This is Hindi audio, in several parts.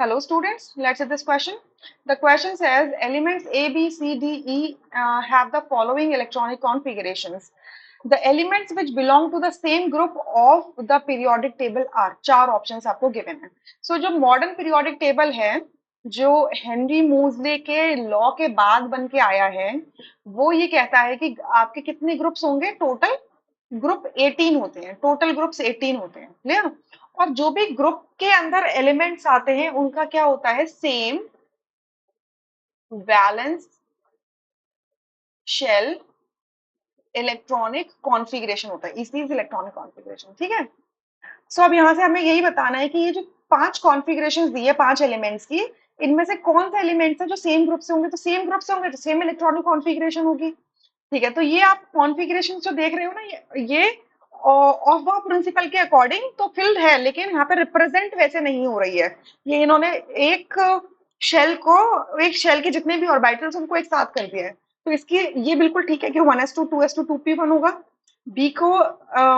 Hello students, let's see this question. The question says elements A, B, C, D, E have the following electronic configurations. The elements which belong to the same group of the periodic table are, चार options आपको given है. So जो modern periodic table है, जो हेनरी मूजले के लॉ के बाद बन के आया है, वो ये कहता है कि आपके कितने ग्रुप्स होंगे टोटल. ग्रुप 18 होते हैं, टोटल ग्रुप्स 18 होते हैं, क्लियर. और जो भी ग्रुप के अंदर एलिमेंट्स आते हैं उनका क्या होता है, same valence shell electronic configuration होता है, इसी इलेक्ट्रॉनिक कॉन्फ़िगरेशन, ठीक है. सो अब यहाँ से हमें यही बताना है कि ये जो 5 कॉन्फ़िगरेशंस दी है 5 एलिमेंट्स की, इनमें से कौन सा एलिमेंट्स है जो सेम ग्रुप से होंगे, तो सेम ग्रुप से होंगे तो सेम इलेक्ट्रॉनिक कॉन्फ़िगरेशन होगी. ठीक है, तो ये आप कॉन्फ़िगरेशन जो देख रहे हो ना, ये ऑफ बॉ प्रिंसिपल के अकॉर्डिंग तो फिल्ड है, लेकिन यहाँ पे रिप्रेजेंट वैसे नहीं हो रही है. ये इन्होंने एक शेल को, एक शेल के जितने भी ऑर्बिटल्स उनको एक साथ कर दिया है. तो इसकी ये बिल्कुल ठीक है कि 1s2 2s2 2p1 होगा. बी को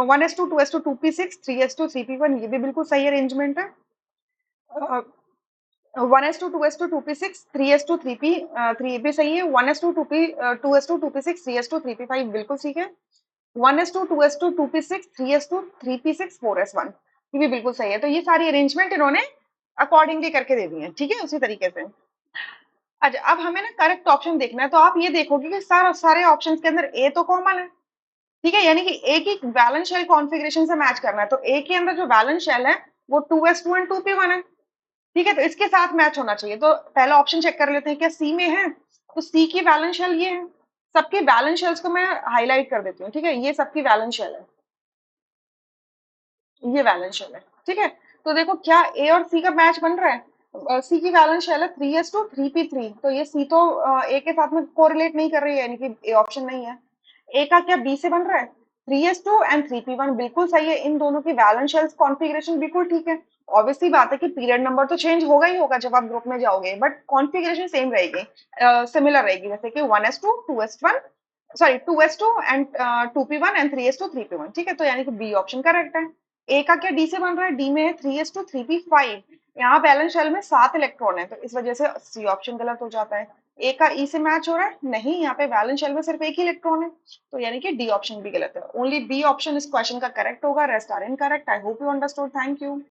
1s2 2s2 2p6 3s2 3p1, ये भी बिल्कुल सही अरेंजमेंट है. 1s2 2s2 2p6 3s2 3p 3 भी सही है. 1s2 2p 2s2 2p6 3s2 3p5 बिल्कुल ठीक है. 1s2 2s2 2p6 3s2 3p6 4s1, ये भी बिल्कुल सही है. तो ये सारी अरेंजमेंट इन्होंने अकॉर्डिंगली करके दे दी है, ठीक है, उसी तरीके से. अच्छा, अब हमें ना करेक्ट ऑप्शन देखना है, तो आप ये देखोगे कि सारे ऑप्शंस के अंदर ए तो कॉमन है, ठीक है, यानी कि ए की बैलेंस शेल कॉन्फ़िगरेशन से मैच करना है. तो ए के अंदर जो बैलेंस शेल है वो 2s2 एंड 2p1 है, ठीक है, तो इसके साथ मैच होना चाहिए. तो पहला ऑप्शन चेक कर लेते हैं, क्या सी में है. तो सी की बैलेंस शेल ये है. सबकी बैलेंस शेल्स को मैं हाईलाइट कर देती हूँ, ठीक है, ये सबकी बैलेंस शेल है, ये बैलेंस शेल है, ठीक है. तो देखो क्या ए और सी का मैच बन रहा है. सी की बैलेंस शेल है 3s2 3p3, तो ये सी तो ए के साथ में कोरिलेट नहीं कर रही है, यानी कि ए ऑप्शन नहीं है. ए का क्या बी से बन रहा है, 3s2 एंड 3p1 बिल्कुल सही है. इन दोनों की बैलेंस शेल्स कॉन्फ़िगरेशन बिल्कुल ठीक है. ऑब्वियसली बात है कि पीरियड नंबर तो चेंज होगा ही होगा जब आप ग्रुप में जाओगे, बट कॉन्फ़िगरेशन सेम रहेगी, सिमिलर रहेगी, जैसे कि 1s2 2s1 sorry 2s2 and 2p1 and 3s2 3p1, ठीक है. तो यानी कि बी ऑप्शन करेक्ट है. ए का क्या डी से बन रहा है, डी में है 3s2 3p5, यहाँ बैलेंस शेल में 7 इलेक्ट्रॉन है, तो इस वजह से सी ऑप्शन गलत हो जाता है. ए का ई से मैच हो रहा है, नहीं, यहाँ पे बैलेंस शेल में सिर्फ एक ही इलेक्ट्रॉन है, तो यानी कि डी ऑप्शन भी गलत है. ओनली बी ऑप्शन इस क्वेश्चन का करेक्ट होगा, rest are incorrect. I hope you understood. Thank you.